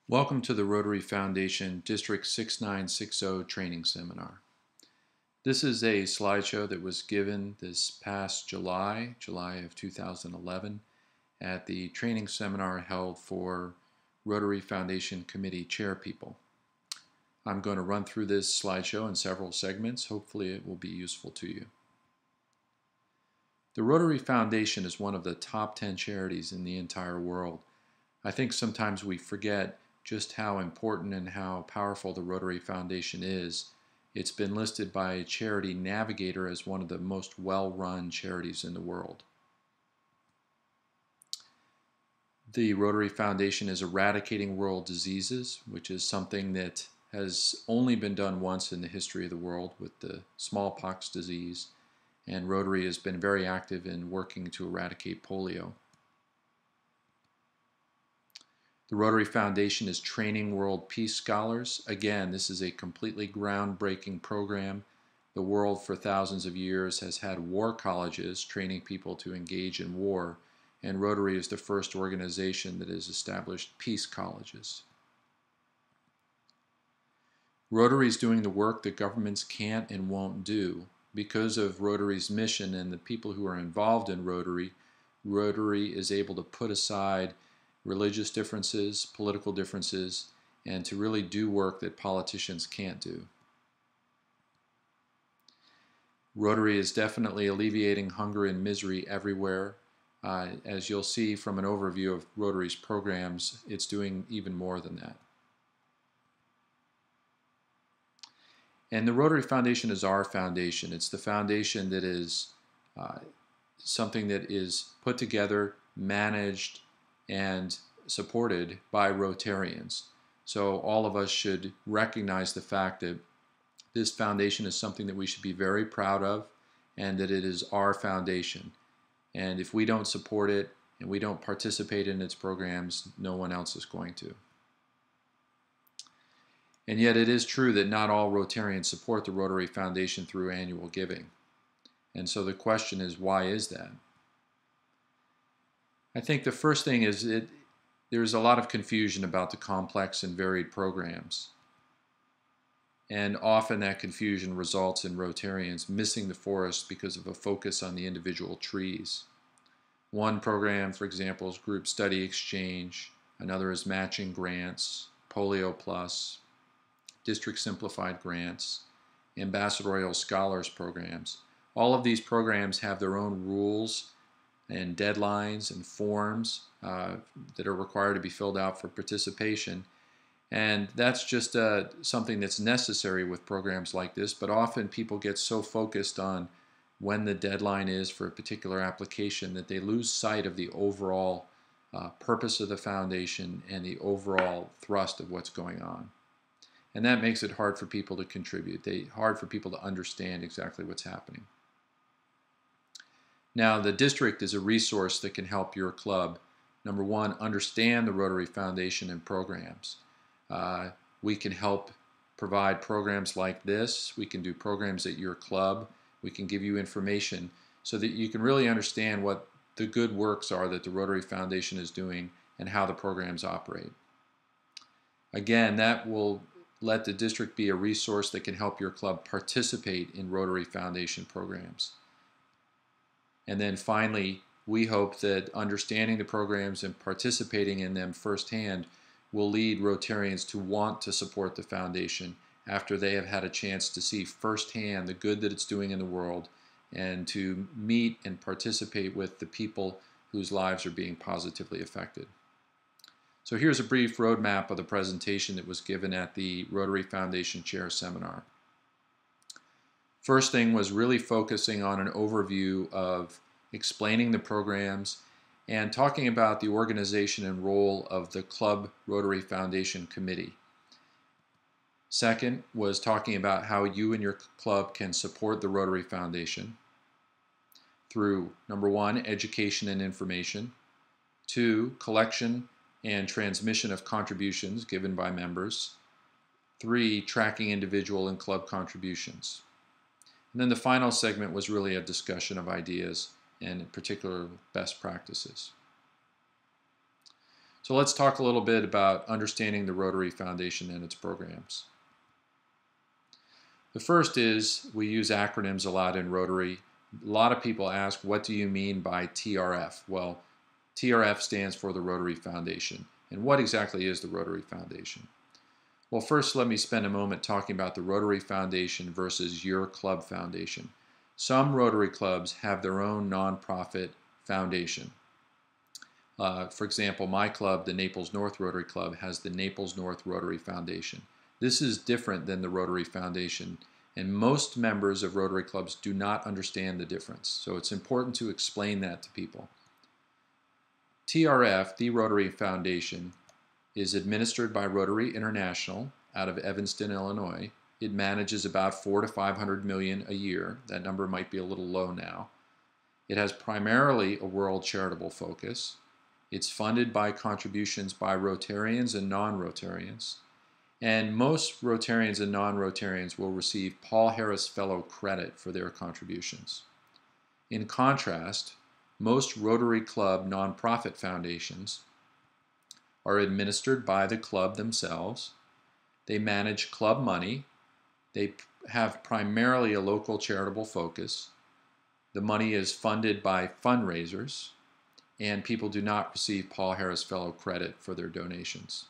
Welcome to the Rotary Foundation District 6960 Training Seminar. This is a slideshow that was given this past July of 2011, at the training seminar held for Rotary Foundation Committee chairpeople. I'm going to run through this slideshow in several segments. Hopefully it will be useful to you. The Rotary Foundation is one of the top 10 charities in the entire world. I think sometimes we forget just how important and how powerful the Rotary Foundation is. It's been listed by Charity Navigator as one of the most well-run charities in the world. The Rotary Foundation is eradicating world diseases, which is something that has only been done once in the history of the world with the smallpox disease, and Rotary has been very active in working to eradicate polio. The Rotary Foundation is training world peace scholars. Again, this is a completely groundbreaking program. The world for thousands of years has had war colleges training people to engage in war, and Rotary is the first organization that has established peace colleges. Rotary is doing the work that governments can't and won't do. Because of Rotary's mission and the people who are involved in Rotary, Rotary is able to put aside religious differences, political differences, and to really do work that politicians can't do. Rotary is definitely alleviating hunger and misery everywhere. As you'll see from an overview of Rotary's programs, it's doing even more than that. And the Rotary Foundation is our foundation. It's the foundation that is something that is put together, managed, and supported by Rotarians. So all of us should recognize the fact that this foundation is something that we should be very proud of, and that it is our foundation. And if we don't support it and we don't participate in its programs, no one else is going to. And yet it is true that not all Rotarians support the Rotary Foundation through annual giving. And so the question is, why is that? I think the first thing is there's a lot of confusion about the complex and varied programs. And often that confusion results in Rotarians missing the forest because of a focus on the individual trees. One program, for example, is Group Study Exchange. Another is Matching Grants, Polio Plus, District Simplified Grants, Ambassadorial Scholars programs. All of these programs have their own rules and deadlines and forms that are required to be filled out for participation. And that's just something that's necessary with programs like this, but often people get so focused on when the deadline is for a particular application that they lose sight of the overall purpose of the foundation and the overall thrust of what's going on. And that makes it hard for people to contribute, hard for people to understand exactly what's happening. Now, the district is a resource that can help your club, number one, understand the Rotary Foundation and programs. We can help provide programs like this. We can do programs at your club. We can give you information so that you can really understand what the good works are that the Rotary Foundation is doing and how the programs operate. Again, that will let the district be a resource that can help your club participate in Rotary Foundation programs. And then finally, we hope that understanding the programs and participating in them firsthand will lead Rotarians to want to support the foundation after they have had a chance to see firsthand the good that it's doing in the world and to meet and participate with the people whose lives are being positively affected. So here's a brief roadmap of the presentation that was given at the Rotary Foundation Chair Seminar. First thing was really focusing on an overview of explaining the programs and talking about the organization and role of the Club Rotary Foundation Committee. Second was talking about how you and your club can support the Rotary Foundation through, number one, education and information, two, collection and transmission of contributions given by members, three, tracking individual and club contributions. And then the final segment was really a discussion of ideas and in particular best practices. So let's talk a little bit about understanding the Rotary Foundation and its programs. The first is we use acronyms a lot in Rotary. A lot of people ask, what do you mean by TRF? Well, TRF stands for the Rotary Foundation. And what exactly is the Rotary Foundation? Well, first let me spend a moment talking about the Rotary Foundation versus your club foundation. Some Rotary clubs have their own nonprofit foundation. For example, my club, the Naples North Rotary Club, has the Naples North Rotary Foundation. This is different than the Rotary Foundation, and most members of Rotary clubs do not understand the difference. So it's important to explain that to people. TRF, the Rotary Foundation, is administered by Rotary International out of Evanston, Illinois. It manages about $400 to $500 million a year. That number might be a little low now. It has primarily a world charitable focus. It's funded by contributions by Rotarians and non-Rotarians. And most Rotarians and non-Rotarians will receive Paul Harris Fellow credit for their contributions. In contrast, most Rotary Club nonprofit foundations are administered by the club themselves. They manage club money. They have primarily a local charitable focus. The money is funded by fundraisers, and people do not receive Paul Harris Fellow credit for their donations.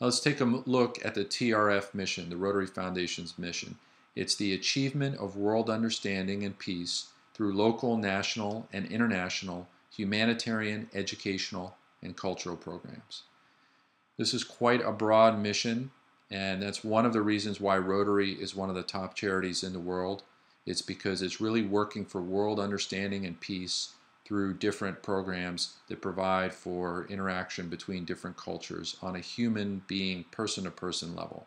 Now let's take a look at the TRF mission, the Rotary Foundation's mission. It's the achievement of world understanding and peace through local, national, and international humanitarian, educational, and cultural programs. This is quite a broad mission, and that's one of the reasons why Rotary is one of the top charities in the world. It's because it's really working for world understanding and peace through different programs that provide for interaction between different cultures on a human being, person-to-person level.